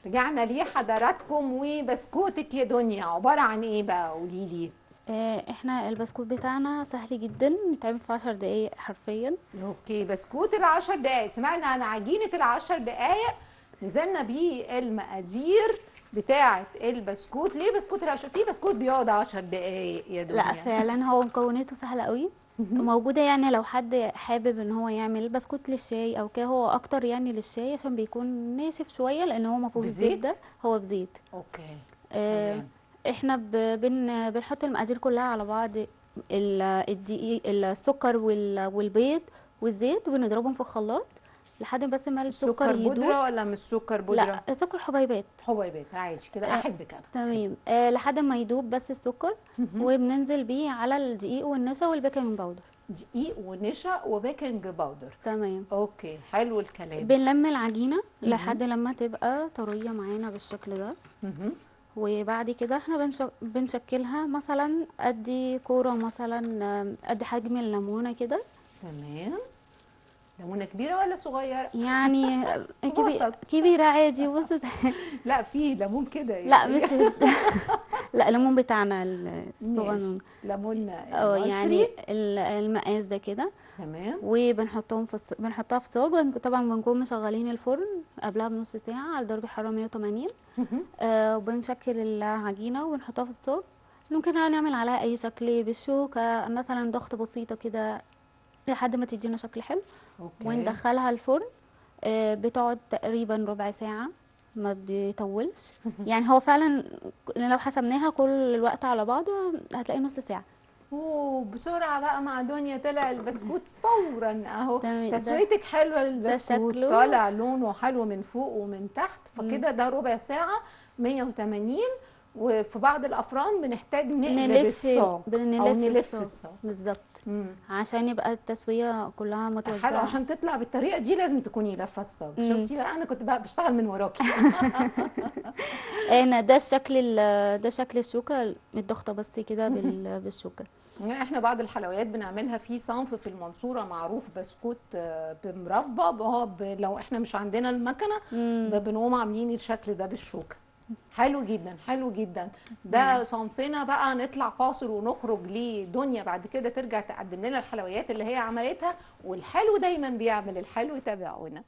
رجعنا ليه حضراتكم؟ وبسكوتك يا دنيا عبارة عن ايه بقى؟ قوليلي. احنا البسكوت بتاعنا سهل جدا، بيتعمل في 10 دقايق حرفيا. اوكي، بسكوت ال10 دقايق. سمعنا عن عجينة ال10 دقايق، نزلنا بيه المقادير بتاعة البسكوت. ليه بسكوت في بسكوت بيقعد 10 دقايق يا لا دنيا؟ فعلا هو مكوناته سهلة قوي، موجودة. يعني لو حد حابب ان هو يعمل بسكوت للشاي او كده، هو اكتر يعني للشاي عشان بيكون ناشف شوية، لان هو مفهوش زيت. بزيت؟ ده هو بزيت. اوكي. اه. تمام. احنا بنحط المقادير كلها على بعض، الدقيق، السكر والبيض والزيت، ونضربهم في الخلاط لحد بس ما السكر السكر يدوب. بودرة ولا مش سكر لا، بودرة؟ سكر حبيبات. حبيبات عادي كده، آه احبك انا. حلو. تمام. لحد ما يدوب بس السكر، وبننزل بيه على الدقيق والنشا والبيكنج باودر. دقيق ونشا وبيكنج باودر. تمام. اوكي، حلو الكلام. بنلم العجينة مهم. لحد لما تبقى طرية معانا بالشكل ده. مهم. وبعد كده احنا بنشكلها مثلا قد كورة، مثلا قد حجم الليمونة كده. تمام. ليمونه كبيره ولا صغيره؟ يعني وسط. كبيرة عادي، بص. لا، في ليمون كده لا يعني. مش لا، الليمون بتاعنا ماشي، الصغنون. ليمون اه المصري. يعني المقاس ده كده. تمام. وبنحطهم بنحطها في صاج. طبعا بنكون مشغلين الفرن قبلها بنص ساعة على درجة حرارة 180. مهم. وبنشكل العجينة ونحطها في الصاج. ممكن نعمل عليها أي شكل بالشوكة، مثلا ضغط بسيطة كده لحد ما تدينا شكل حلو. اوكي. وندخلها الفرن. بتقعد تقريبا ربع ساعة، ما بيطولش. يعني هو فعلا لو حسبناها كل الوقت على بعضه هتلاقي نص ساعة. بسرعة بقى مع دنيا طلع البسكوت فورا اهو. تمام. تسويتك حلوة ده للبسكوت، شكله. طالع لونه حلو من فوق ومن تحت، مم. فكده ده ربع ساعة 180. وفي بعض الافران بنحتاج نقلب نلف الصاج او بنلف نلف الصاج الصاج. بالظبط، مم. عشان يبقى التسوية كلها حلو، متوزعة. عشان تطلع بالطريقه دي لازم تكوني لافه الصاج. مم. شفتي بقى، انا كنت بقى بشتغل من وراكي. انا ده شكل الشوكة متضغطة بس كده بالشوكة. احنا بعض الحلويات بنعملها في صنف في المنصوره معروف، بسكوت بمربى. هو لو احنا مش عندنا المكنه مم. بنقوم عاملين الشكل ده بالشوكه. حلو جدا، حلو جدا. بسم الله. ده صنفنا بقى. نطلع فاصل ونخرج لدنيا بعد كده ترجع تقدم لنا الحلويات اللي هي عملتها. والحلو دايما بيعمل الحلو. تابعونا.